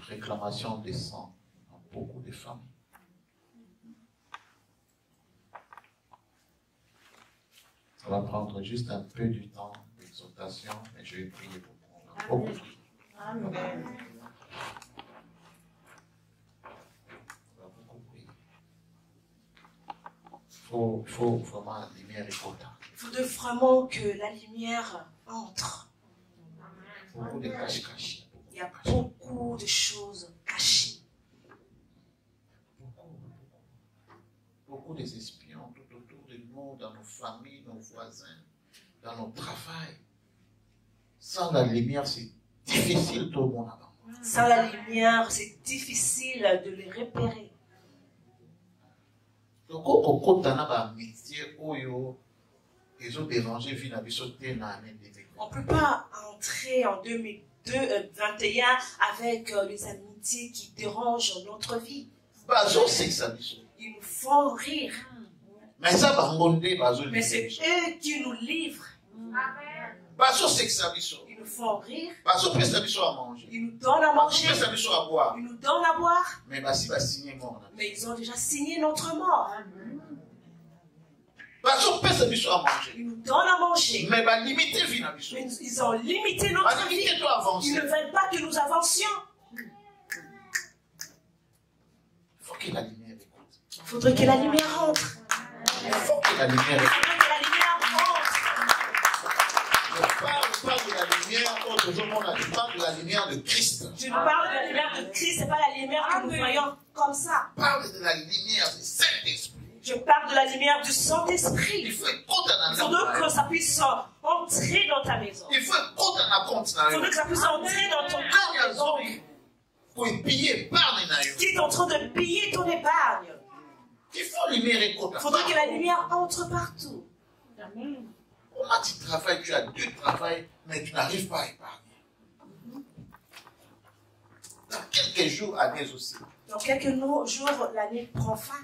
réclamation de sang dans beaucoup de familles. Ça va prendre juste un peu du temps d'exhortation, mais je vais prier pour beaucoup. Amen. On va beaucoup prier. Il faut vraiment la lumière et quota. Il faudrait vraiment que la lumière entre. Beaucoup de cache-cache. Il y a beaucoup de choses cachées. Beaucoup des espions tout autour de nous, dans nos familles, nos voisins, dans nos travails. Sans la lumière, c'est difficile tout le monde avant. Sans la lumière, c'est difficile de les repérer. Donc, on ne peut pas entrer en 2021 avec les amitiés qui dérangent notre vie. Ils nous font rire. Mais c'est eux qui nous livrent. Ils nous font rire. Ils nous donnent à manger. Ils nous donnent à boire. Mais ils ont déjà signé notre mort. Ils nous donnent à manger. Mais ils ont limité notre vie. Ils ne veulent pas que nous avancions. Il faudrait que la lumière entre. Il faut que la lumière entre. Je parle de la lumière autre jour, je parle de la lumière de Christ. Je ne parle de la lumière de Christ, ce n'est pas la lumière que nous voyons comme ça. Je parle de la lumière du Saint-Esprit. Je parle de la lumière du Saint-Esprit. Il faut que ça puisse entrer dans ta maison. Il faut que ça puisse entrer dans ton corps. Qui est en train de piller ton épargne. Il faudrait que la lumière entre partout. Amen. Comment tu travailles, tu as 2 travails, mais tu n'arrives pas à épargner. Dans quelques jours, années aussi. Dans quelques jours, l'année prend fin.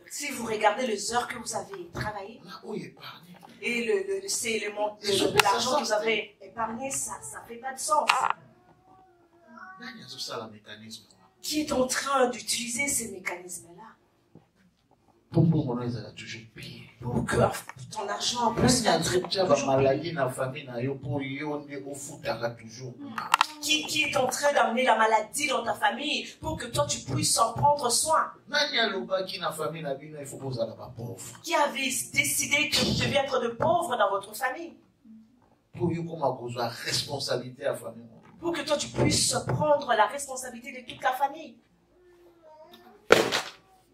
Si vous regardez les heures que vous avez travaillées, et c'est le montant de l'argent que vous avez épargné, ça ne fait pas de sens. Qui est en train d'utiliser ces mécanismes-là? Pour que ton argent puisse être qui est en train d'amener la maladie dans ta famille pour que toi tu puisses en prendre soin? Qui avait décidé que vous deviez être de pauvres dans votre famille? Pour que toi tu puisses prendre la responsabilité de toute la famille.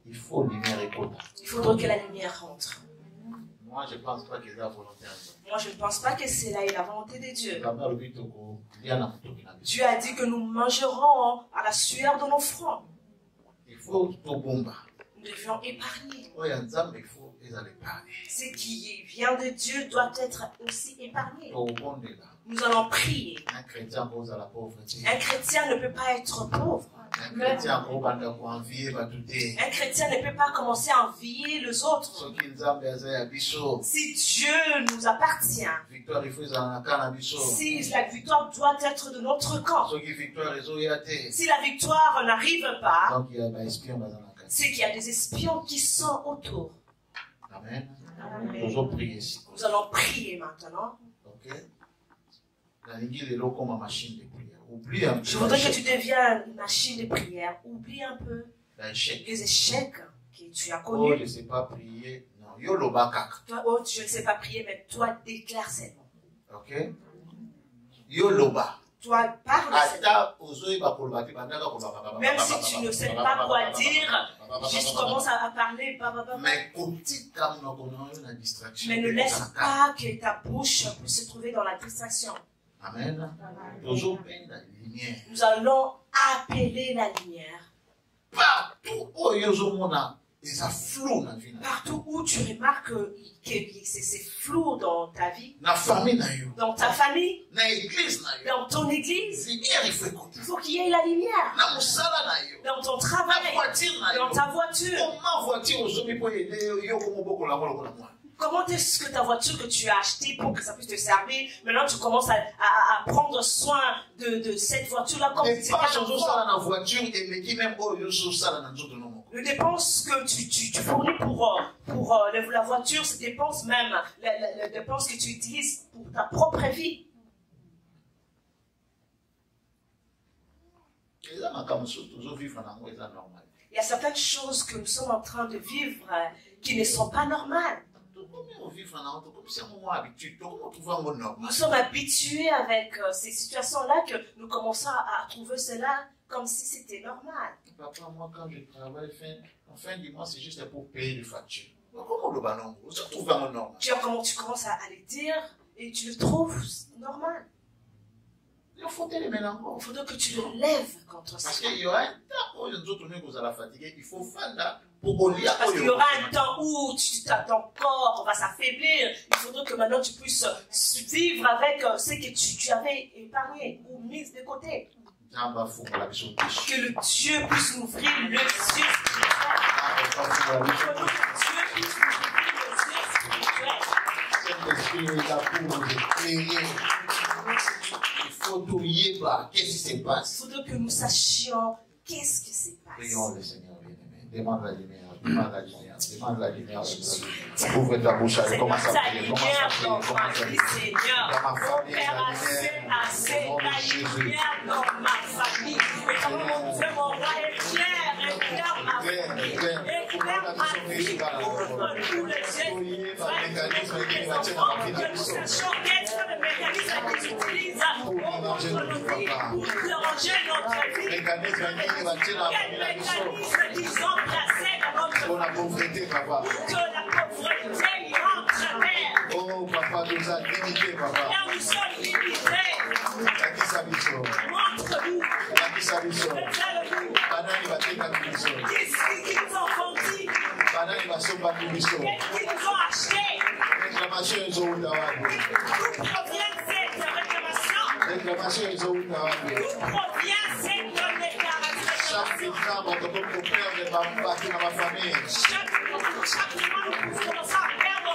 Il faut lumière et quota. Il faudrait que la lumière rentre. Moi, je ne pense pas que c'est la volonté de Dieu. Moi, je ne pense pas que c'est la volonté de Dieu. Dieu a dit que nous mangerons à la sueur de nos fronts. Il faut tout bomba. Nous devions épargner. Il faut épargner. Ce qui vient de Dieu doit être aussi épargné. Nous allons prier. Un chrétien cause à la pauvreté. Un chrétien ne peut pas être pauvre. Un chrétien ne peut pas commencer à envier les autres. Si Dieu nous appartient, si la victoire doit être de notre camp, si la victoire n'arrive pas, c'est qu'il y a des espions qui sont autour. Amen. Amen. Nous allons prier ici. Nous allons prier maintenant. Ok. Je voudrais que tu deviennes une machine de prière. Oublie un peu les échecs que tu as connus. Oh, je ne sais pas prier. Non, toi, oh, je ne sais pas prier, mais toi, déclare seulement. Ok. Yoloba. Toi, parle. Même si tu ne sais pas quoi dire, juste commence à parler. Mais ne laisse pas que ta bouche puisse se trouver dans la distraction. Amen. Nous allons appeler la lumière. Partout où tu remarques que c'est flou dans ta vie, dans ta famille, dans ton église, il faut qu'il y ait la lumière. Dans ton travail, dans ta voiture. Comment est-ce que ta voiture que tu as achetée pour que ça puisse te servir, maintenant tu commences à prendre soin de cette voiture-là comme si c'était la voiture et les qui même les dépenses que tu fournis pour la voiture, c'est dépenses même, les dépenses que tu utilises pour ta propre vie. Il y a certaines choses que nous sommes en train de vivre qui ne sont pas normales. Nous sommes habitués avec ces situations-là que nous commençons à trouver cela comme si c'était normal. Papa, moi quand je travaille, en fin du mois, c'est juste pour payer les factures. Tu commences à le dire et tu le trouves normal. Il faudrait que tu le lèves contre ça. Parce qu'il y aura un temps où vous allez fatiguer, il faut faire là. Parce qu'il y aura un temps où ton corps va s'affaiblir. Il faudrait que maintenant tu puisses vivre avec ce que tu avais épargné ou mis de côté. Que le Dieu puisse ouvrir le yeux spirituel. Que Dieu puisse ouvrir le yeux spirituel. Il faut tout y voir. Qu'est-ce qui se passe? Il faudrait que nous sachions qu'est-ce qui se passe. Prions le Seigneur bien-aimé. Demande la lumière. Demande la lumière. Demande la lumière. Ouvre ta bouche. Commence à prier. Commence à prier. Commence à prier. Dans ma famille, la lumière. Dans ma famille. Et comment mon Dieu, mon roi, éclaire ma vie. Éclaire ma vie. Ouvre-nous les yeux. Que nous sachions quels sont les mécanismes que tu utilises pour déranger notre vie. Quel mécanisme qu'ils ont placé dans notre vie. Pour la pauvreté, papa. Pour que la pauvreté y rentre, Père. Oh, papa, nous a limités, papa. Là, nous sommes limités. Montre-nous. Révèle-nous. Qu'est-ce qu'ils ont vendu? Qu'est-ce qu'ils nous ont acheté? D'où provient cette réclamation? D'où provient cette déclaration? Chaque femme, on peut perdre dans ma famille. Chaque mois, nous commençons à perdre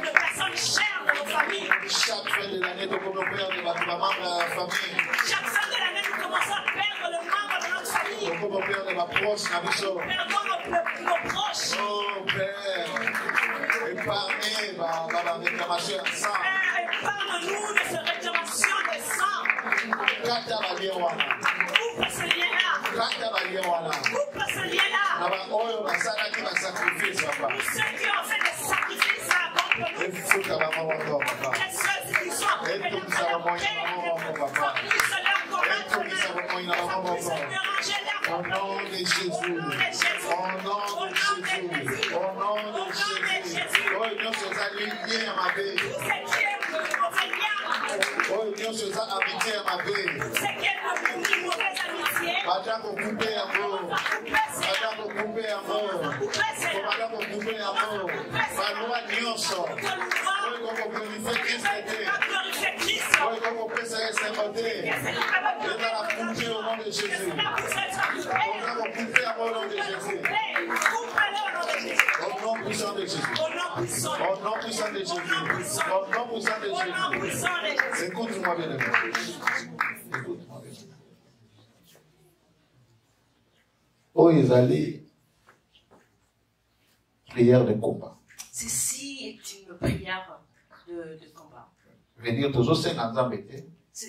de personnes chères dans nos familles. Chaque fin de l'année, nous pouvons perdre ma membre de la famille. Chaque fin de l'année, nous commençons à perdre le membre de notre famille. Nous pouvons perdre ma proche, ma mission. Perdons nos proches. Oh Père, épargnez ma réclamation de sang. Père, épargne-nous de cette réclamation de sang. Coupe ce lien-là. Coupe ce lien-là. Pour ceux qui ont fait des sacrifices contre nous. Et ceux qui sont occupés de faire leur paix, au nom de Jésus, au nom de Jésus, au nom de Jésus, oh, Dieu se a lié à ma vie. Oh, Dieu se a habité à ma vie. Madame, vous coupez un mot. Madame, vous coupez un mot. Madame, vous coupez un mot. Ma loi nyonso. Oui, comme vous pouvez Christ était. Oui, comme vous pouvez se rester. Et dans la couper au nom de Jésus. Madame, vous coupez un mot au nom de Jésus. Au nom puissant de Jésus. Au nom puissant de Jésus. Au nom puissant de Jésus. Écoute-moi bien. Écoute-moi bien. Oh, ils allaient prière de combat. Ceci est une prière de combat. Venir toujours c'est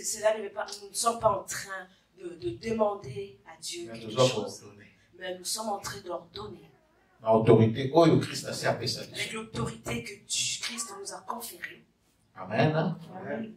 cela ne veut pas, nous ne sommes pas en train de demander à Dieu quelque chose, mais nous sommes en train d'ordonner. L'autorité, oh, le Christ a appelé ça. Avec l'autorité que Christ nous a conférée. Amen. Amen.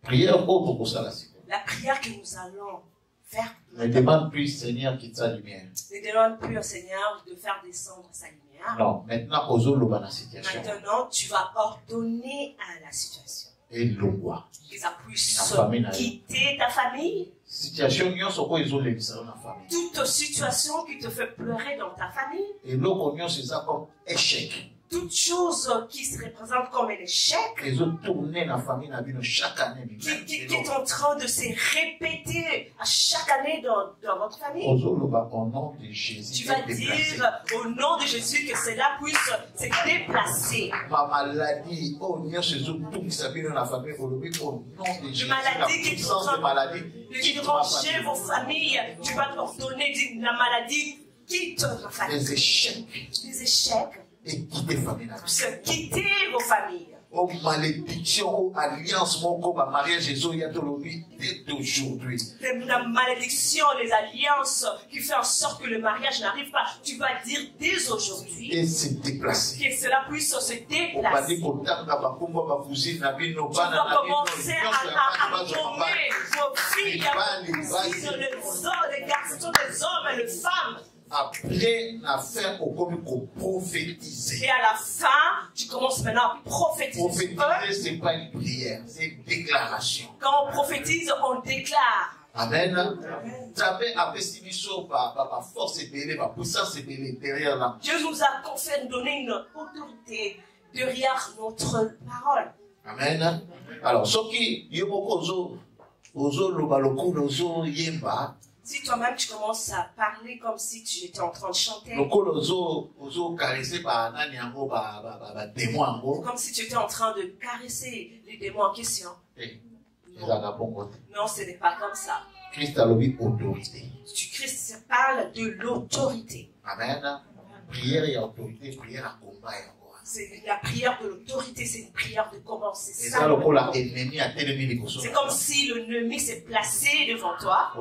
Prière pour ça là. La prière que nous allons faire. Ne demande plus, Seigneur, quitte sa lumière. Ne demande plus au Seigneur de faire descendre sa lumière. Non, maintenant, aux la situation. Maintenant, tu vas ordonner à la situation. Et l'oua. Que ça puisse quitter ta famille. Situation, toute situation qui te fait pleurer dans ta famille. Et l'eau, c'est ça comme échec. toute chose qui se représente comme un échec, qui est en train de se répéter à chaque année dans votre famille. Tu vas dire au nom de Jésus que cela puisse se déplacer. Ma maladie, qui est en train de déranger vos familles, tu vas ordonner la maladie quitte la famille. Les échecs. Et quitter vos familles. Oh malédiction, oh alliance, mon corps, mariage, Jésus, il y a d'aujourd'hui. La malédiction, les alliances qui font en sorte que le mariage n'arrive pas, tu vas dire dès aujourd'hui. Et se déplacer. Que cela puisse se déplacer. Tu vas commencer à nommer vos filles, les garçons, les hommes et les femmes. Après la fin, on commence à prophétiser. Et à la fin, tu commences maintenant à prophétiser. Prophétiser, ce n'est pas une prière, c'est une déclaration. Quand on prophétise, on déclare. Amen. Dieu nous a donné une autorité derrière notre parole. Amen. Alors, ce qui est si toi-même tu commences à parler comme si tu étais en train de chanter, comme si tu étais en train de caresser les démons en question. Non, ce n'est pas comme ça. Christ a l'autorité. Christ parle de l'autorité. Amen. Prière et autorité, prière à combat. C'est la prière de l'autorité, c'est une prière de combat. C'est comme si l'ennemi s'est placé devant toi.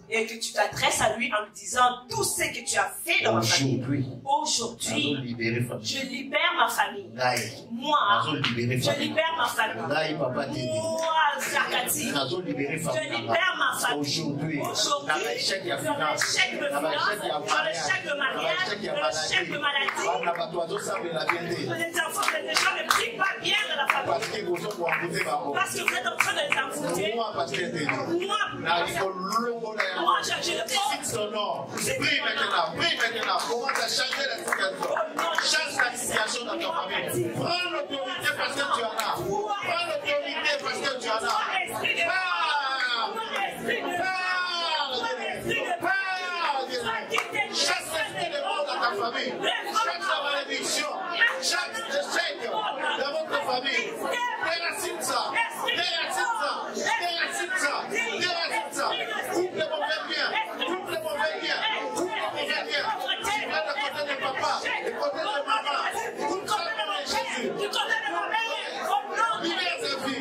Et que tu t'adresses à lui en lui disant tout ce que tu as fait dans ma famille. Aujourd'hui, je libère ma famille. Moi, je libère ma famille. Moi, Zakati, je libère ma famille. Aujourd'hui, dans l'échec de finance, dans l'échec de mariage, dans l'échec de maladie, les enfants, les gens ne prient pas bien dans la famille. Parce que vous êtes en train de les envoûter. Moi, j'ai le temps. Prie maintenant. Commence à changer la situation. Change la situation dans ta famille. Prends l'autorité parce que tu en as. Prends l'autorité parce que tu en as. Chaque esprit de mort dans ta famille. Chaque malédiction. Chaque échec dans votre famille. Déracine ça. Coupe le mauvais bien. Tu vas de côté de papa, de côté de maman. Coupe ça au nom de Jésus. Libère ta vie.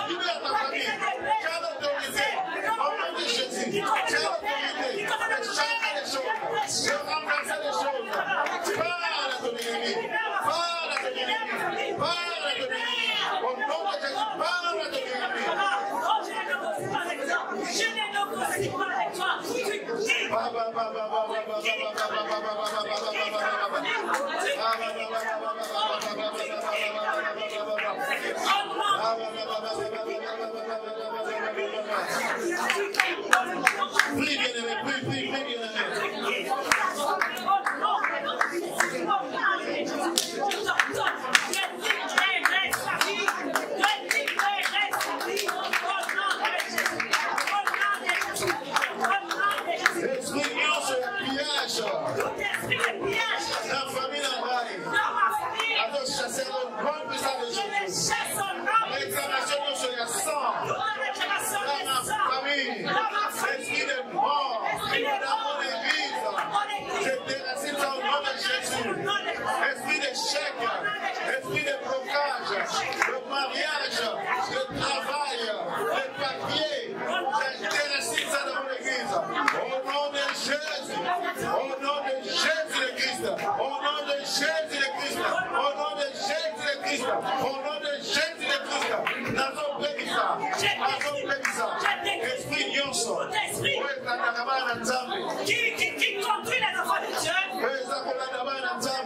Libère ta famille. Tu as l'autorité. Au nom de Jésus. Tu as l'autorité de changer les choses. De remplacer les choses. Parle à ton ennemi. Au nom de Jésus, parle à ton ennemi. Je ne négocie pas avec toi. Prie, bien-aimé, prie, bien-aimé. Esprit d'échec, esprit de blocage, le mariage, le travail, les papiers, j'intéresse ça dans mon église. Au nom de Jésus, au nom de Jésus le Christ, au nom de Jésus le Christ, au nom de Jésus le Christ, au nom de Jésus le Christ, esprit nyonso, qui conduit les enfants de Dieu,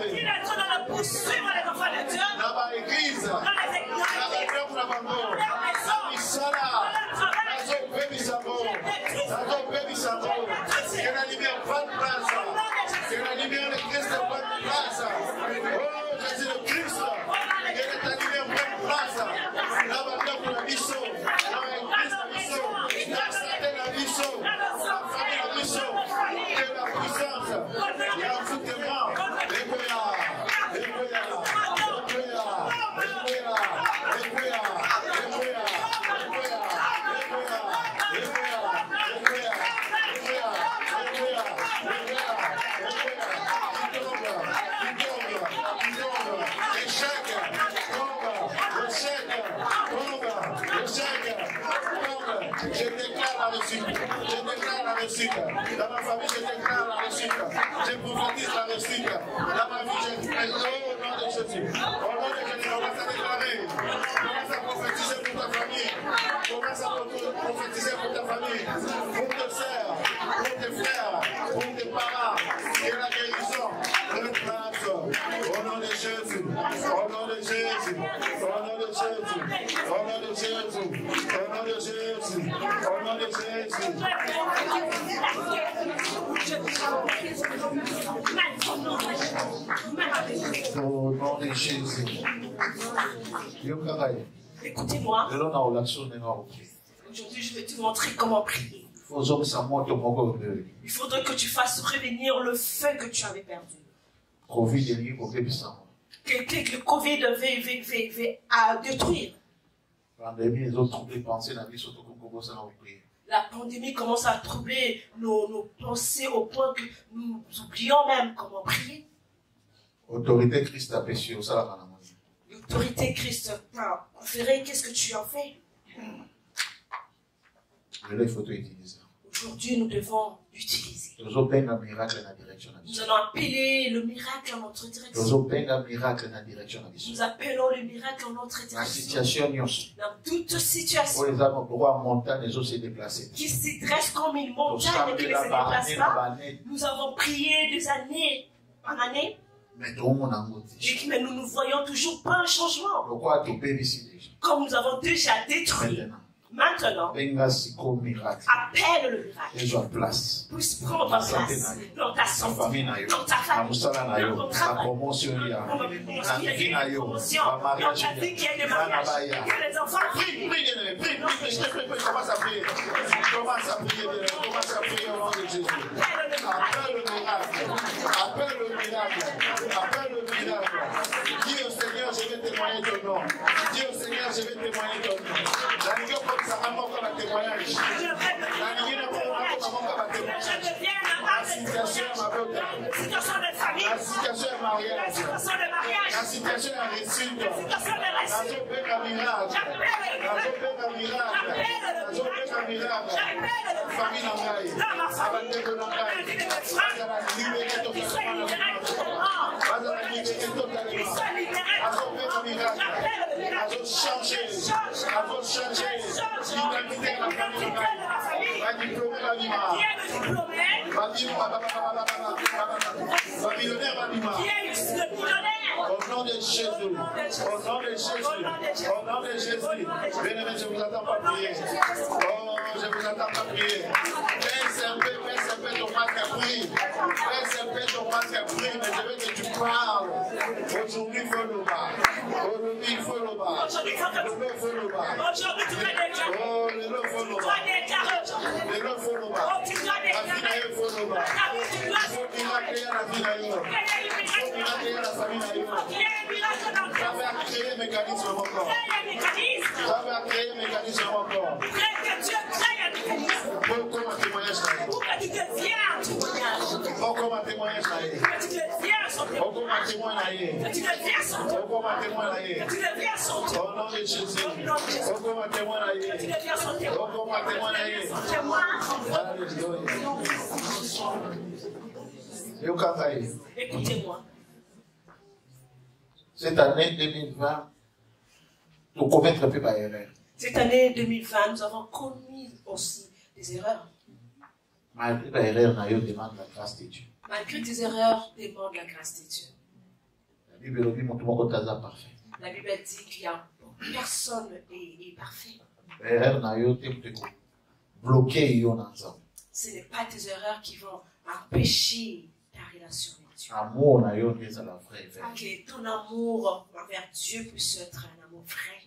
qui est en train de poursuivre les enfants de Dieu, dans les églises, dans les maisons, réussite. Je déclare la réussite. Dans ma famille, je déclare la réussite. Je prophétise la réussite. Dans ma vie, je déclare au nom de Jésus. Au nom de Jésus, commence à déclarer. Commence à prophétiser pour ta famille. Commence à prophétiser pour ta famille. Pour tes sœurs, pour tes frères, pour tes parents. Que la guérison repasse. Au nom de Jésus. Au nom de Jésus. Au nom de Jésus. Au nom de Jésus. Au nom de Jésus. Au nom de Jésus. Au nom de Jésus. Écoutez-moi. Aujourd'hui, je vais te montrer comment prier. Il faudrait que tu fasses revenir le feu que tu avais perdu. Que le Covid devait détruire. La pandémie commence à troubler nos pensées au point que nous oublions même comment prier. L'autorité Christ a péché au salaire. L'autorité Christ t'a conféré, qu'est-ce que tu en fais? Aujourd'hui, nous devons l'utiliser. Nous allons appeler le miracle en notre direction. Nous appelons le miracle en notre direction. Dans toute situation qui se dresse comme une montagne et qui ne se déplace pas, nous avons prié des années en années. Mais nous ne voyons toujours pas un changement. Comme nous avons déjà détruit. Maintenant, appelle le miracle. Puisse prendre place dans ta santé, dans ta famille, dans ton travail, dans ta vie qui est de mariage, que les enfants prient. Commence à prier. Commence à prier au nom de Jésus. Appelle le miracle. Appelle le miracle. Appelle le miracle. Dis au Seigneur, je vais témoigner ton nom. Dis au Seigneur, je vais témoigner ton nom. Ça va encore la témoignage. La situation de famille, la situation de mariage, la situation de réussite, la famille l'identité de la famille, va diplômer la vie, va millionnaire la vie. Au nom de Jésus, au nom de Jésus, au nom de Jésus, bien-aimé, je ne vous attends pas prier. Oh, je ne vous attends pas prier. Baisse un peu ton masque à prier. Baisse un peu ton masque à prier, mais je veux que tu parles. Aujourd'hui, il faut le bas. Aujourd'hui, il faut le bas. Aujourd'hui, il faut le bas. Oh, le lot, il faut le bas. Le lot, il faut le bas. La vie d'ailleurs, il faut le bas. Il faut qu'il a créé la vie d'ailleurs. Il faut qu'il a créé la famille d'ailleurs. Ça va créer un mécanisme encore. Ça va créer un mécanisme encore. Pourquoi un témoignage pourquoi un témoignage pourquoi un témoignage au nom de Jésus. Pourquoi un témoignage pourquoi un témoignage. Écoutez-moi. Cette année 2020, nous commettons un peu d'erreurs. Cette année 2020, nous avons commis aussi des erreurs. Malgré les erreurs, nous demandons la grâce de Dieu. Malgré des erreurs, demande la grâce de Dieu. La Bible dit que parfait. La Bible dit qu'il y a personne est parfait. Ce n'est pas tes erreurs qui vont empêcher ta relation avec Dieu. Que ton amour envers Dieu puisse être un amour vrai.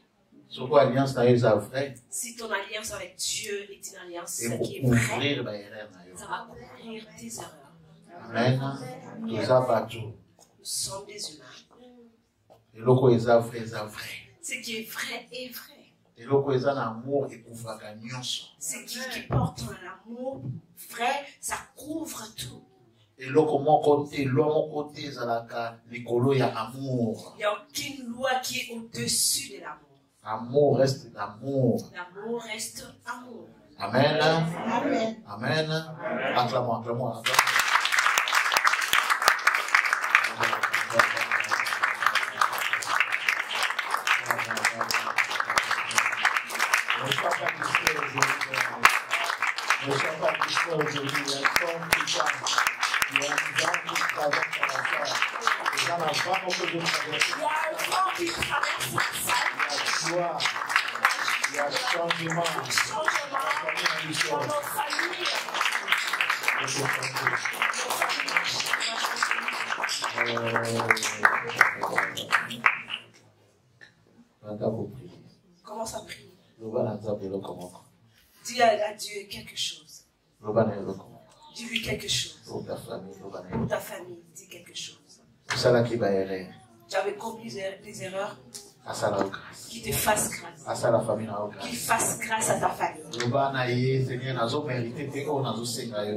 Si ton alliance avec Dieu est une alliance qui est vraie, ça va couvrir tes erreurs. Amen. Nous sommes des humains. Ce qui est vrai est vrai. Ce qui porte l'amour vrai, ça couvre tout. Il n'y a aucune loi qui est au-dessus de l'amour. L'amour reste l'amour. L'amour reste amour. Amen. Amen. Amen. Acclamons, acclamons. Ne sois pas distrait aujourd'hui. Il y a un temps qui passe. Il y a un vent qui traverse la salle. Il y a un vent qui traverse la salle. Il y a joie. Il y a changement. Dans nos familles. Commence à prier. Dis à Dieu quelque chose. Dis-lui quelque chose. Pour ta famille, dis quelque chose. Tu avais commis des erreurs. Qui te fasse grâce. Qui fasse grâce à ta famille.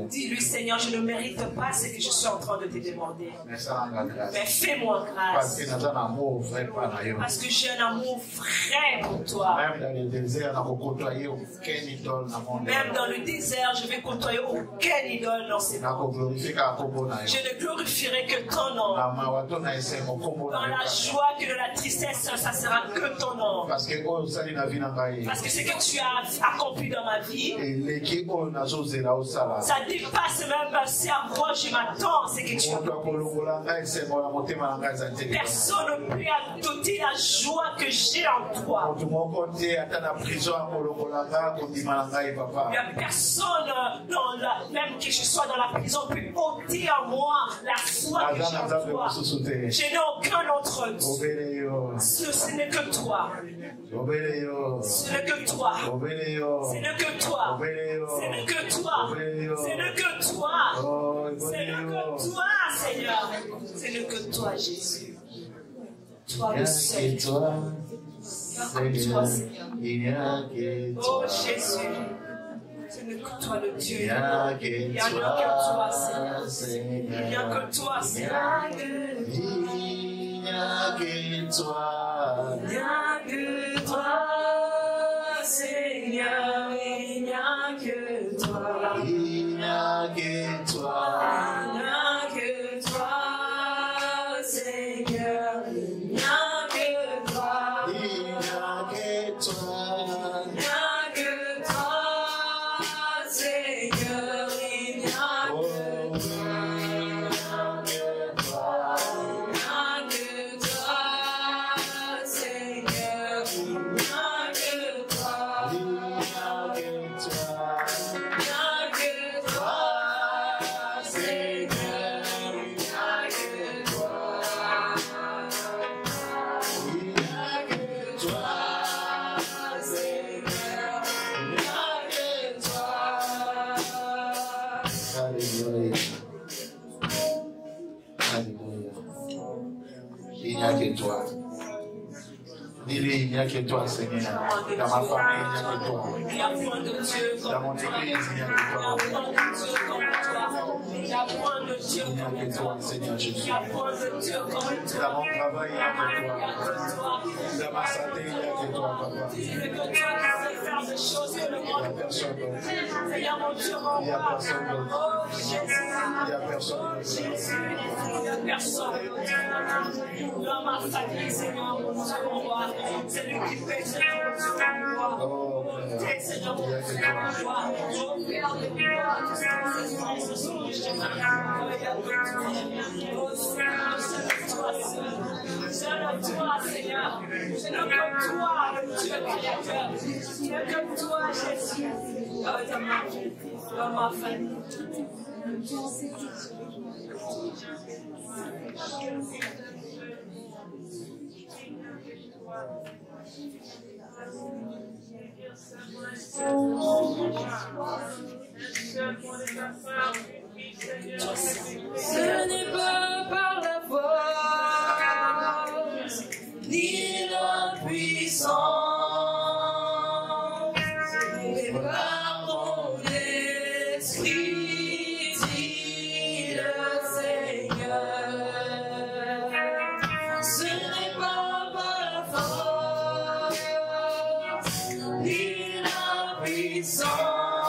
Dis-lui, Seigneur, je ne mérite pas ce que je suis en train de te demander. Mais fais-moi grâce. Parce que j'ai un amour vrai pour toi. Même dans le désert, je vais côtoyer aucune idole dans ces mondes. Je ne glorifierai que ton nom. Dans la joie que de la tristesse, ça sera que ton nom. Parce que ce que tu as accompli dans ma vie, ça dépasse même si à quoi je m'attends, ce que tu as accompli. Personne ne peut doter la joie que j'ai en toi. Il n'y a personne, même que je sois dans la prison, peut ôter en moi la foi que j'ai en toi. Je n'ai aucun autre. Ce n'est que toi. Ce n'est que toi. Ce n'est que toi. Ce n'est que toi. Ce n'est que toi. Ce n'est que toi, Seigneur. Ce n'est que toi, Jésus. Toi le seul. Toi, Seigneur. Oh Jésus. Ce n'est que toi le Dieu. Il n'y a que toi, Seigneur. Il n'y a que toi, Seigneur. Il n'y a que toi. Il n'y a que toi, Seigneur. Il n'y a que toi. Il n'y a que toi. Il n'y a que toi, Seigneur. Il n'y a que toi. Il n'y a que toi. Il n'y a que toi, Seigneur. Il n'y a que toi. Dis-lui, il n'y a que toi, Seigneur. Dans ma famille, il n'y a que toi. Dans mon église, il n'y a que toi. Il n'y a que toi, Seigneur Jésus. Dans mon travail, il n'y a que toi. Dans ma santé, il n'y a que toi, Papa. Il n'y a personne d'autre. Il n'y a personne d'autre. Il n'y a personne d'autre. Il n'y a personne d'autre. Dans ma famille, Seigneur, mon Dieu, mon roi. C'est lui qui fait, Seigneur, mon Dieu, mon roi. Oh, Seigneur, mon Dieu, mon roi. Oh, Père de gloire, tout ce que ce sont les gens. Oh, Seigneur, c'est toi, Seigneur. C'est que toi, le Dieu créateur. C'est que toi, Jésus. Oh, dans ma famille. Ce n'est pas par la force ni la puissance, mais par mon esprit, dit le Seigneur. Ce n'est pas par la force ni la puissance.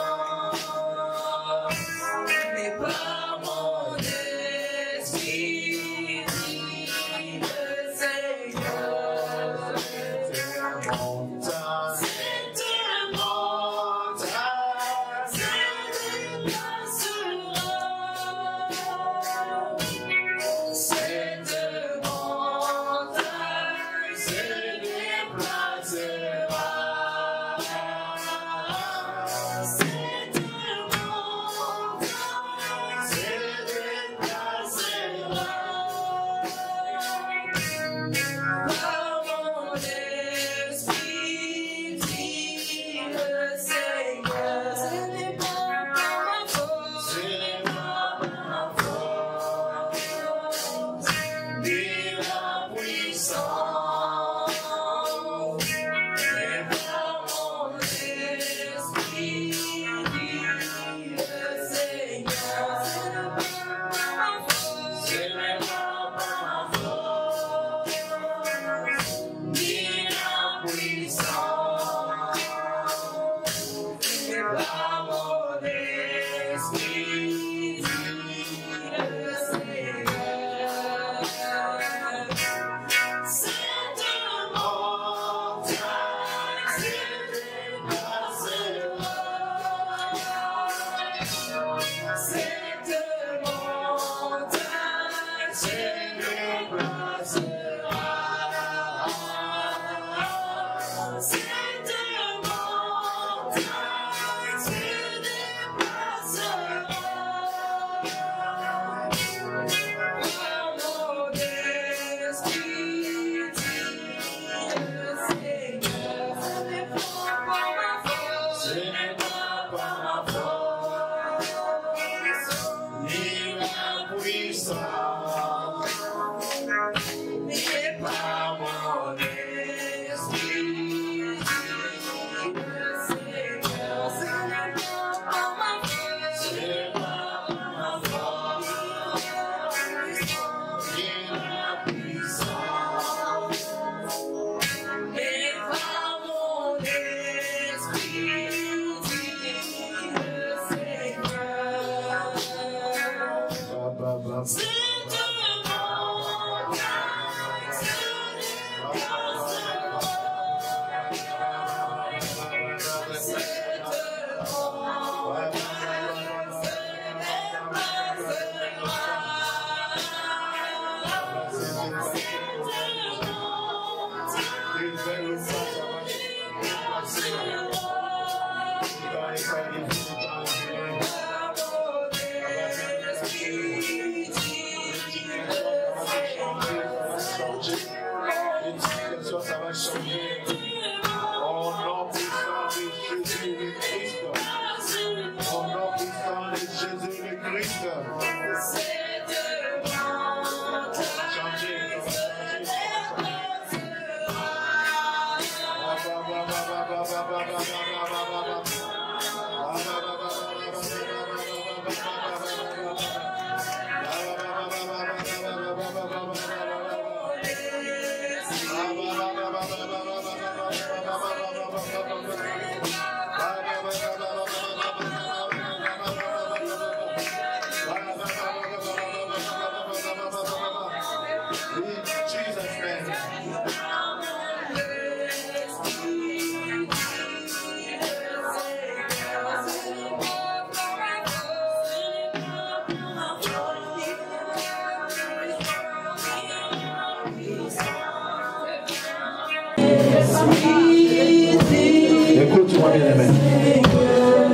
Écoute-moi bien aimé.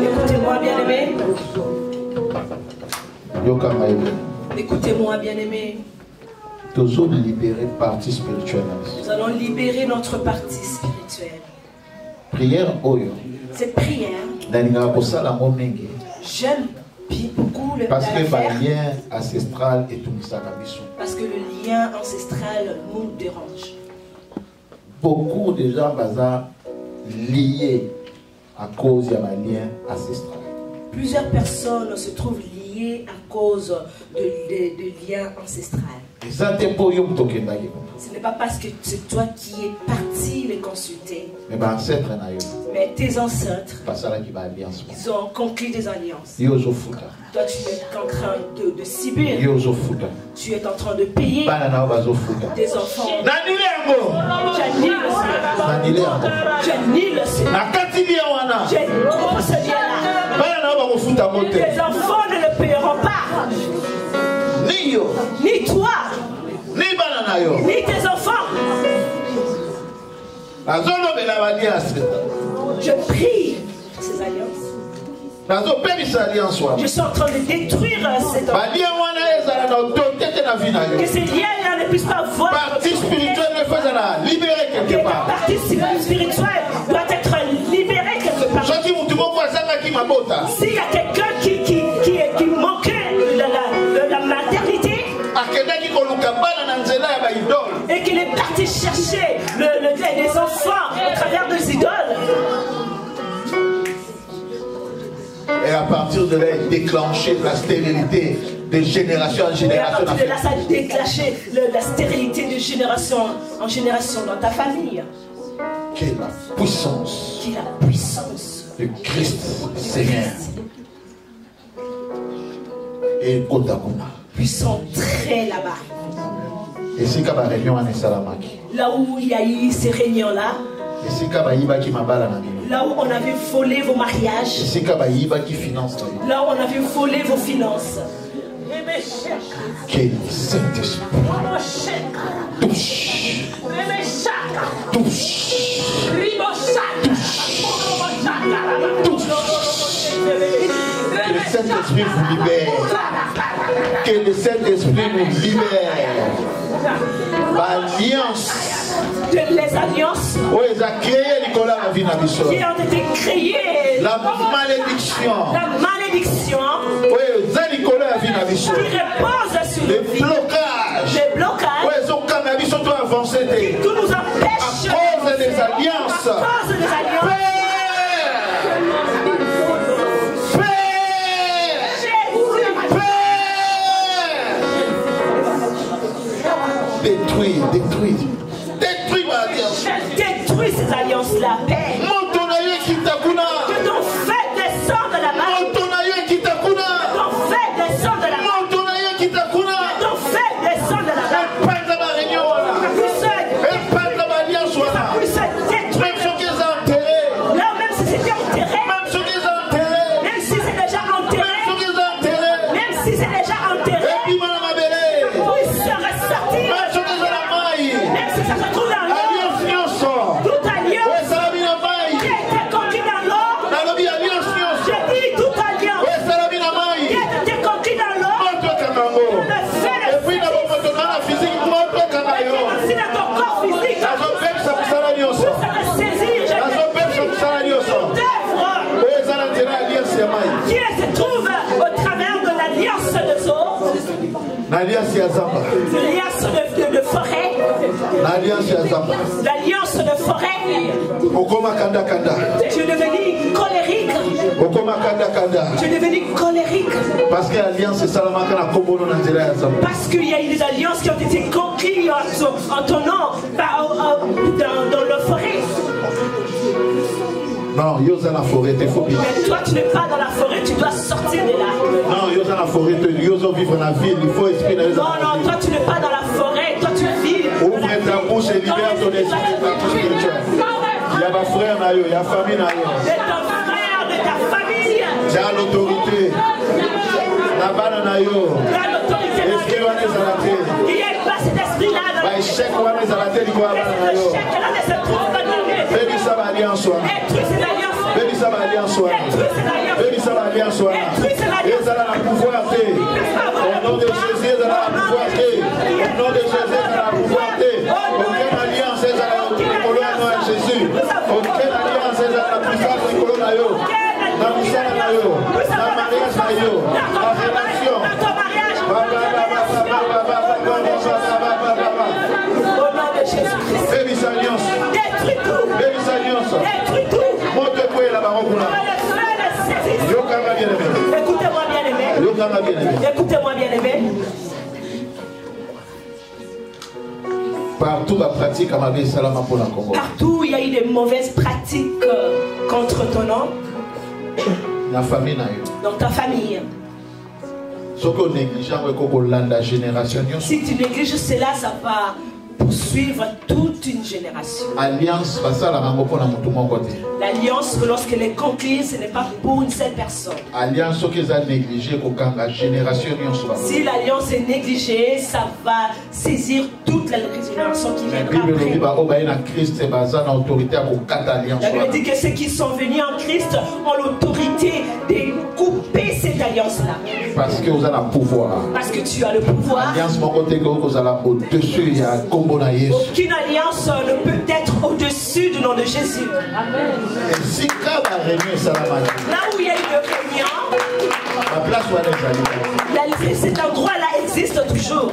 Écoutez-moi bien aimé. Écoutez-moi bien aimé. Nous allons libérer partie spirituelle. Nous allons libérer notre partie spirituelle. Prière Oyo. Cette prière. J'aime beaucoup le parce que le faire. lien ancestral est tout ça. Parce que le lien ancestral nous dérange. Beaucoup de gens sont liés à cause d'un lien ancestral. Plusieurs personnes se trouvent liées à cause de liens ancestrales. Ce n'est pas parce que c'est toi qui es parti les consulter. Mais tes ancêtres, ils ont conclu des alliances. Toi, tu es en train de subir. Tu es en train de payer des enfants. J'annule ce lien-là. Tes enfants ne le paieront pas. Ni toi. Ni tes enfants. Je prie ces alliances. Je suis en train de détruire ces que ces liens-là ne puissent pas voir. Partie spirituelle libérée quelque part. Partie spirituelle doit être libérée quelque part. S'il y a quelqu'un qui manquait de la maternité et qu'il est parti chercher des enfants à travers des idoles. Et à partir de là, déclencher la stérilité de génération en génération. Et à partir de là, ça a déclenché la stérilité de génération en génération dans ta famille. Quelle est la puissance. Quelle est la puissance. Le Christ Seigneur. Et Kotakuna. Puisse entrer là-bas. Et si Kaba réunion en Salamaki. Là où il y a eu ces réunions-là. Et si Kaba Iba qui m'a balayé. Là où on avait volé vos mariages. Et si Kaba Iba qui finance. Là où on avait volé vos finances. Que le Saint-Esprit touche. Touche. Que le Saint-Esprit vous libère. Que le Saint-Esprit nous libère. L'alliance. Les alliances qui ont été créées. La malédiction. La malédiction. Qui repose sur les blocages. Les blocages. Qui nous empêchent. À cause des alliances. À cause des alliances. Détruis ma alliance. Détruis ces alliances-là. Que ton fait descende de la main. Que ton fait descende de la main. Que ton fait descende de la main. Là, même si c'était enterré. Même si c'est déjà enterré. Même si c'est déjà enterré. Puisse se ressortir. Même si ça se trouve dans l'eau. Toute alliance qui a été conquise dans l'eau. J'ai dit toute alliance qui a été conquise dans l'eau. Le fait de aussi dans ton corps physique. Pour se ressaisir, j'ai dit qui se trouve au travers de l'alliance de eau. L'alliance de forêt. L'alliance de forêt. Tu es devenu colérique. Tu es devenu colérique. Parce que l'alliance est Parce qu'il y a eu des alliances qui ont été conquises en ton nom dans la forêt. Non, yo dans la forêt, t'es faux. Mais toi, tu n'es pas dans la forêt, tu dois sortir de là. Non, yo dans la forêt, yo vivre dans la ville, il faut exprimer. Non, toi, tu n'es pas dans la forêt, toi, tu vis. Ouvre ta bouche et libère ton esprit, ta bouche spirituelle. Il y a ma frère, il y a famille. De ton frère, de ta famille. Tu as l'autorité. La banane na yo. Tu as l'autorité. Esprit va les arrêter. Il y a pas cet esprit-là. Bah, échec va les arrêter, il va la yo. Baby ça va alliance soit. Baby ça va alliance soit. Baby ça va alliance soit. Et ça a la pouvoir. Au nom de Jésus, ça a la pouvoir. Au nom de Jésus, ça a la pouvoir. Aucune alliance, ça a la pouvoir de Jésus. Aucune alliance, ça a la puissance de Nicolas Nayo. La puissance de Nayo. La mariage Nayo. La relation. Baby sa alliance. Baby sa alliance. Monte quoi la baronne. Écoutez-moi bien aimé. Écoutez-moi bien aimé. Partout il y a eu des mauvaises pratiques contre ton nom. Dans ta famille. Si tu négliges cela, ça va poursuivre toute une génération. L'alliance, lorsqu'elle est conclue, ce n'est pas pour une seule personne. Si l'alliance est négligée, ça va saisir toute la génération qui viendra après. La Bible dit que ceux qui sont venus en Christ ont l'autorité de couper cette alliance-là. Parce que vous avez le pouvoir. Parce que tu as le pouvoir. Aucune alliance ne peut être au-dessus du nom de Jésus. Amen. Et si là où il y a une réunion, cet endroit-là existe toujours.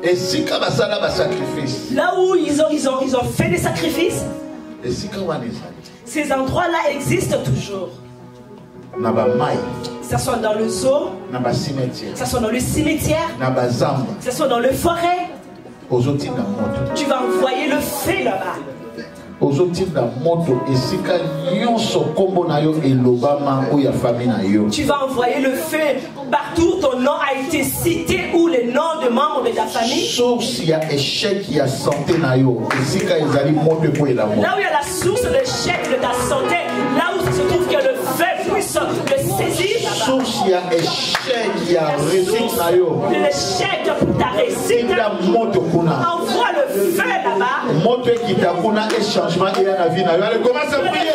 Et si là où ils ont fait des sacrifices, ces endroits-là existent toujours. Que ce soit dans le zoo, que ce soit dans le cimetière, que ce soit dans le forêt, tu vas envoyer le feu là-bas. Tu vas envoyer le feu partout où ton nom a été cité ou les noms de membres de ta famille. Là où il y a la source de l'échec de ta santé, là où se trouve que le feu puisse le saisir. L'échec pour ta réussite. Envoie le feu là-bas. Allez, commence à prier.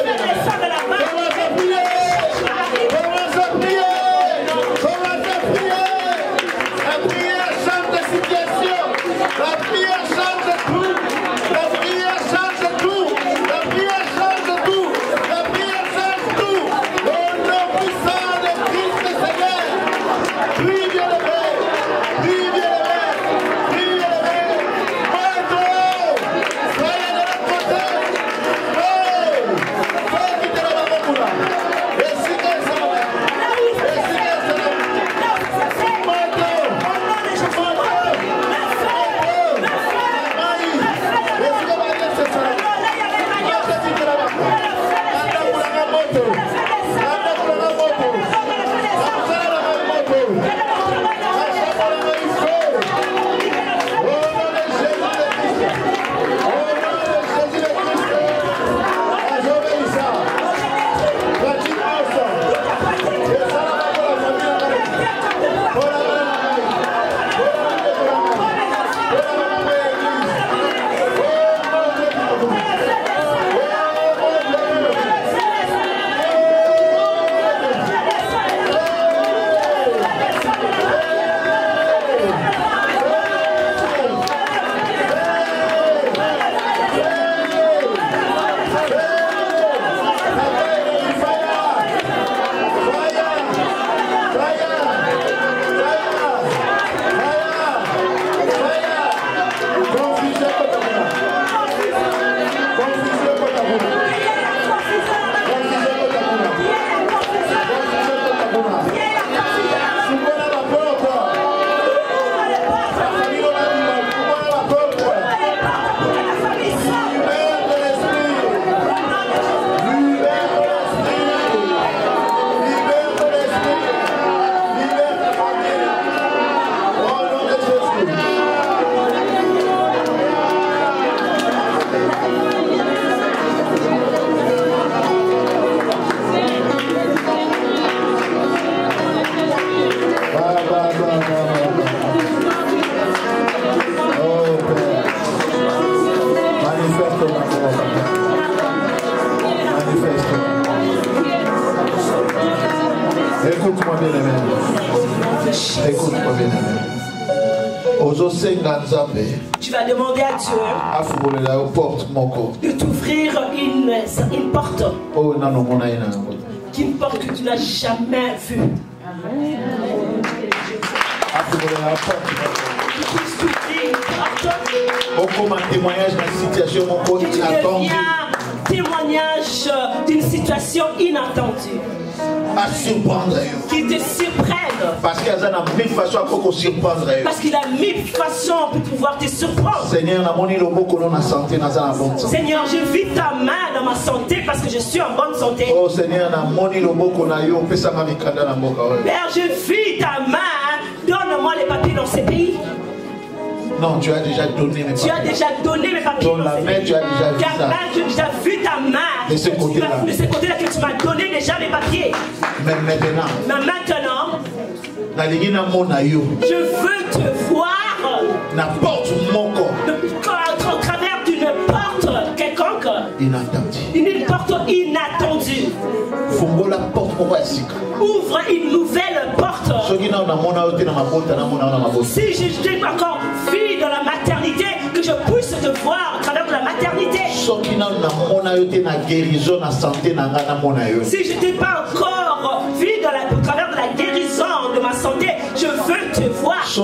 Écoute-moi bien aimé. Écoute-moi bien aimé. Tu vas demander à Dieu de t'ouvrir une porte. Une porte que tu n'as jamais vue. Témoignage d'une situation inattendue. À surprendre. Qui te surprenne. Parce qu'il a mille façons pour surprendre. Parce qu'il a mille façons pour pouvoir te surprendre. Seigneur, je vis ta main dans ma santé parce que je suis en bonne santé. Oh Seigneur, Père, je vis ta main. Donne-moi les papiers dans ces pays. Non, tu as déjà donné mes papiers. Tu as déjà donné mes papiers. Dans la main, tu as déjà vu ça. Tu as déjà vu ta main. De ce côté-là. De ce côté-là que tu m'as donné déjà mes papiers. Mais maintenant. Je veux te voir. N'importe mon corps. Au travers d'une porte quelconque. Inattendue. Une porte inattendue. Ouvre une nouvelle porte. Si je suis encore fille de la maternité, que je puisse te voir à travers de la maternité. Si je n'étais pas encore fille à travers de la guérison de ma santé, je veux te voir. Si je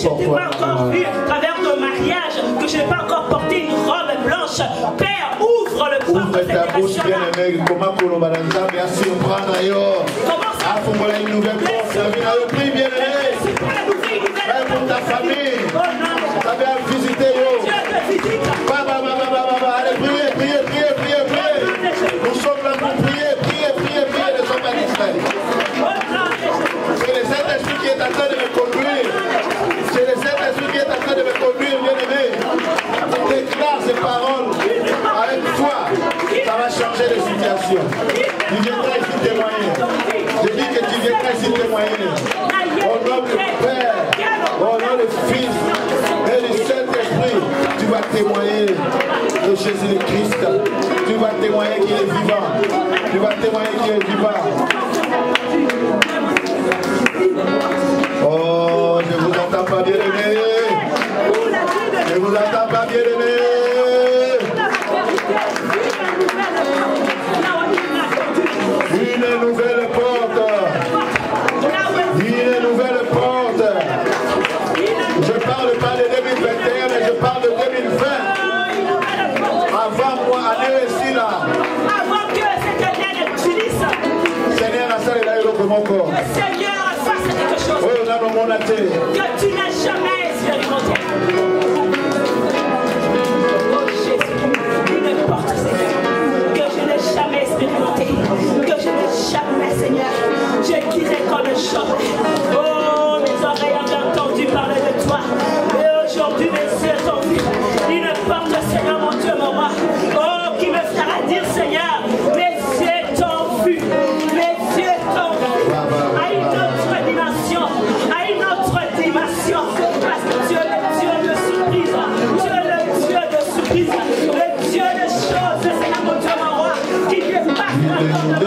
n'étais pas encore vue à travers de mariage, que je n'ai pas encore porté une robe blanche, Père, ouvre le porte de cette génération. Comment une nouvelle porte, Même pour ta famille. Ça vient visiter vous. Allez, priez. Nous sommes là pour prier les hommes d'Israël. C'est le Saint-Esprit qui est en train de me conduire. C'est le Saint-Esprit qui est en train de me conduire, bien-aimé. Déclare ces paroles avec toi. Ça va changer les situations. Tu viendras ici témoigner. Je dis que tu viendras ici témoigner. Au nom du Père, au nom du Fils et du Saint-Esprit, tu vas témoigner de Jésus-Christ. Tu vas témoigner qu'il est vivant. Tu vas témoigner qu'il est vivant. Oh, je ne vous entends pas, bien-aimé. Je ne vous entends pas, bien-aimé. Une nouvelle porte. Une nouvelle porte. Je parle pas de 2021, mais je parle de 2020. Avant moi, aller ici là. Avant que cette année ne finisse. Seigneur, à ça, il a eu le corps. Seigneur, fasse quelque chose. Oh, on a le monde à terre. Que tu n'as jamais expérimenté. Oh Jésus, une porte, Seigneur, que je n'ai jamais expérimenté, que je n'ai jamais, Seigneur, je disais qu'on le chante. Oh, mes oreilles ont entendu parler de toi, et aujourd'hui mes yeux t'ont vu. Une porte, Seigneur, mon Dieu, mon roi, oh, qui me fera dire, Seigneur, mes yeux t'ont vu, mes yeux t'ont vu, à une autre dimension, à une autre dimension, parce que Dieu est le Dieu de surprise, Dieu est le Dieu de surprise, le Dieu de choses, Seigneur, mon Dieu, mon roi, qui fait pas de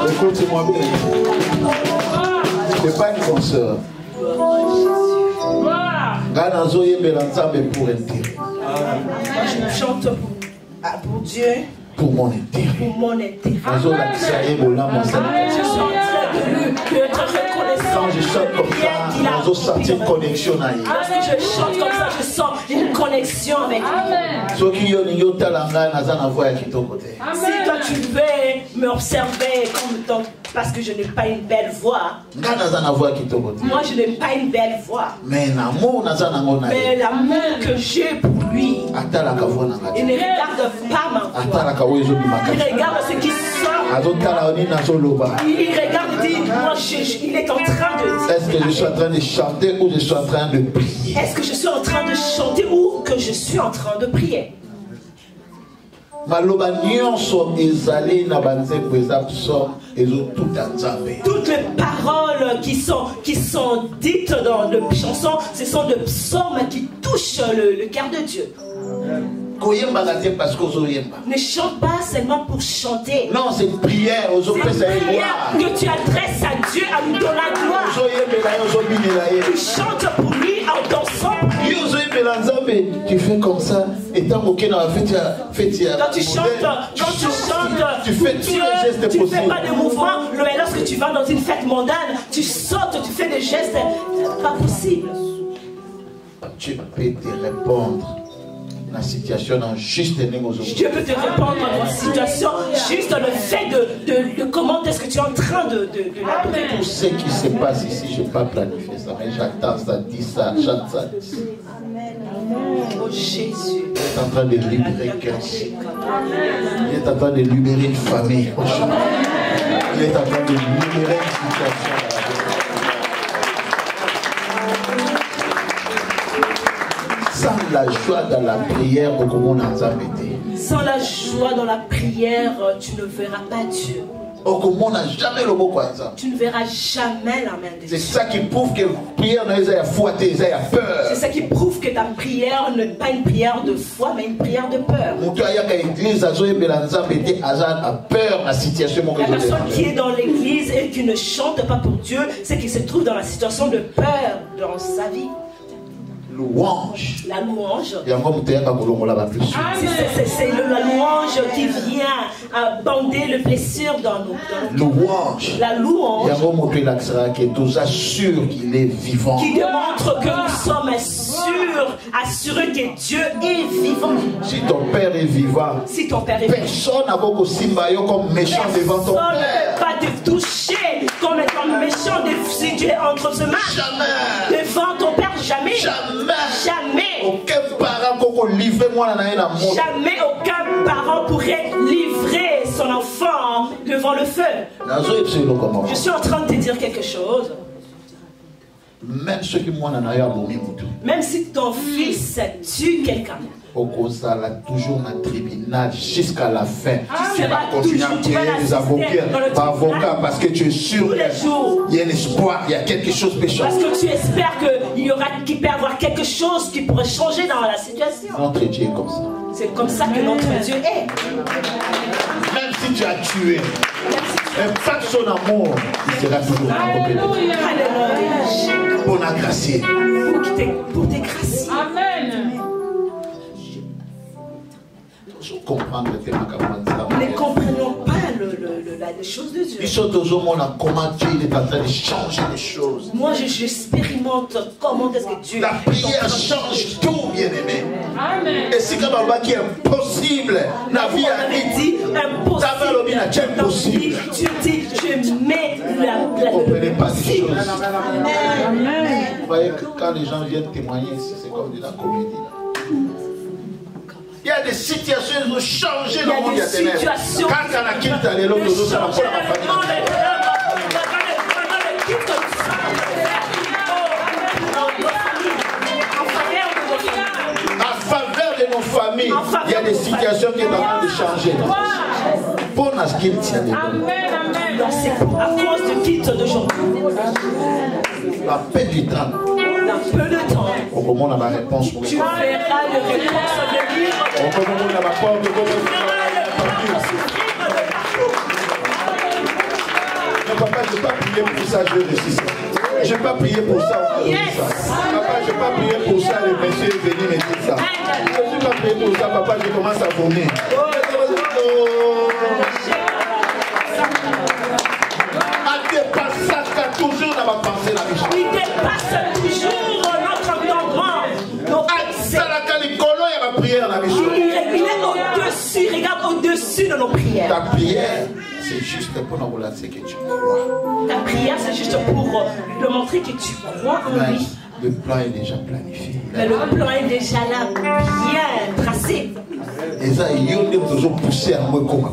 Écoute-moi bien. C'est pas une consoeur. Pour intérêt. Je chante pour Dieu. Pour mon intérêt. Pour mon intérêt. Je suis en train d'être reconnaissant. Quand je chante comme ça, je sens une connexion avec lui. Lorsque je chante comme ça, je sens une connexion avec lui. Si toi tu veux m'observer comme parce que je n'ai pas une belle voix. Moi je n'ai pas une belle voix. Mais l'amour que j'ai pour lui, il ne regarde pas ma voix. Il regarde ce qui sort. Il regarde et dit, moi il est en train de... Est-ce que je suis en train de chanter ou je suis en train de prier? Est-ce que je suis en train de chanter ou que je suis en train de prier? Toutes les paroles qui sont dites dans le chanson, ce sont des psaumes qui touchent le cœur de Dieu. Ne chante pas seulement pour chanter. Non, c'est une prière. C'est une prière que tu adresses à Dieu en lui donnant la gloire. Tu chantes pour lui en dansant pour lui. Tu fais comme ça. Et tant que quand tu chantes, tu fais tous les gestes tu possibles. Tu ne fais pas de mouvements. Mais lorsque tu vas dans une fête mondaine, tu sautes, tu fais des gestes pas possibles. Tu peux te répondre. La situation en juste Dieu peut te répondre à la situation, juste le fait de comment est-ce que tu es en train de l'adorer. Tout ce qui se passe ici, je ne vais pas planifier ça, mais j'attends ça, dis ça, chante ça. Amen. Oh Jésus. Il est en train de libérer quelqu'un. Il est en train de libérer une famille. Il est en train de libérer une situation. Sans la joie dans la prière, sans la joie dans la prière, tu ne verras pas Dieu. Tu ne verras jamais la main de Dieu. C'est ça qui prouve que la prière n'a fouetté, il y a peur. C'est ça qui prouve que ta prière n'est pas une prière de foi, mais une prière de peur. La personne qui est dans l'église et qui ne chante pas pour Dieu, c'est qu'il se trouve dans la situation de peur dans sa vie. Louange. La louange. C'est la louange qui vient bander le blessure dans nos louange. La louange. Qu'il est vivant. Qui démontre que nous sommes assurés que Dieu est vivant. Si ton père est vivant, si ton père est vivant, personne n'a comme méchant devant ton père. Personne ne peut pas te toucher comme étant méchant si tu es entre ses mains. Jamais. Devant ton père, jamais. Jamais. Aucun parent jamais aucun parent pourrait livrer son enfant devant le feu. Je suis en train de te dire quelque chose. Même si ton fils tue quelqu'un, toujours un tribunal jusqu'à la fin. Tu vas continuer à créer des avocats parce que tu es sûr qu'il y a un espoir, il y a quelque chose de parce que tu espères qu'il peut y avoir quelque chose qui pourrait changer dans la situation. Notre Dieu est comme ça. C'est comme ça que notre Dieu est. Même si tu as tué, même pas son amour, il sera toujours Alléluia. Pour t'agracier. Pour t'égracier. Amen. Comprendre Nous ne comprenons pas les choses de Dieu. Comment Dieu est en train de changer les choses. Moi, j'expérimente comment est-ce que Dieu. La prière change tout, bien-aimé. Amen. Et si comme qui est impossible, la vie a dit impossible. Tu dis, je mets la possible. Amen. Vous voyez que quand les gens viennent témoigner ici, c'est comme de la comédie. Il y a des situations qui ont changé dans le monde. Quand on a quitté les lots, nous sommes pour la en faveur de nos familles, il y a des situations qui sont en train de changer. Pour la quitte, c'est à cause de quitte d'aujourd'hui. La paix du temps. Dans peu de temps, on a ma réponse. Tu verras les réponses venir. Non, papa, je ne vais pas prier pour ça, je vais réussir ça. Je ne vais pas prier pour ça, on va réussir ça. Papa, je ne vais pas prier pour ça, les messieurs venir me dire ça. Je ne vais pas prier pour ça, papa, je commence à vomir. Toujours dans ma pensée la vie. Il dépasse toujours notre entendement. Il est au-dessus, regarde au-dessus de nos prières. Ta prière, c'est juste pour nous relancer que tu crois. Ta prière, c'est juste pour lui montrer que tu crois en lui. Le plan est déjà planifié. Mais le plan est déjà là, bien tracé.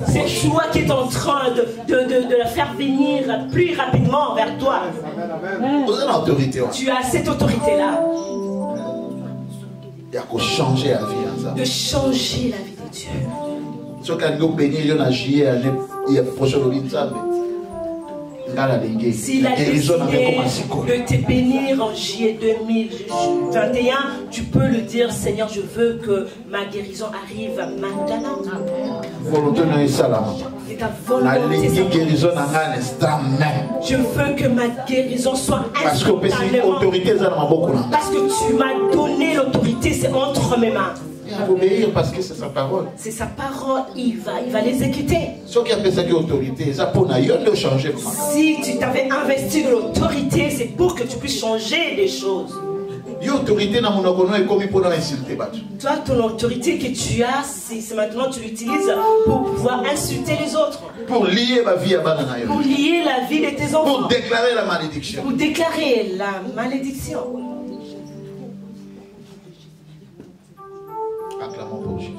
C'est toi qui es en train de la faire venir plus rapidement vers toi. Tu as cette autorité-là. De changer la vie. De changer la vie de Dieu. S'il a décidé de te bénir en juillet 2021, tu peux le dire, Seigneur, je veux que ma guérison arrive maintenant. Et ta volonté, je veux que ma guérison soit instantanément. Parce que tu m'as donné l'autorité, c'est entre mes mains. Il faut obéir parce que c'est sa parole. C'est sa parole, il va l'exécuter. Si tu t'avais investi de l'autorité, c'est pour que tu puisses changer les choses. Toi, ton autorité que tu as, c'est maintenant tu l'utilises pour pouvoir insulter les autres. Pour lier la vie de tes enfants. Pour déclarer la malédiction. Pour déclarer la malédiction. Acclamons pour Jésus.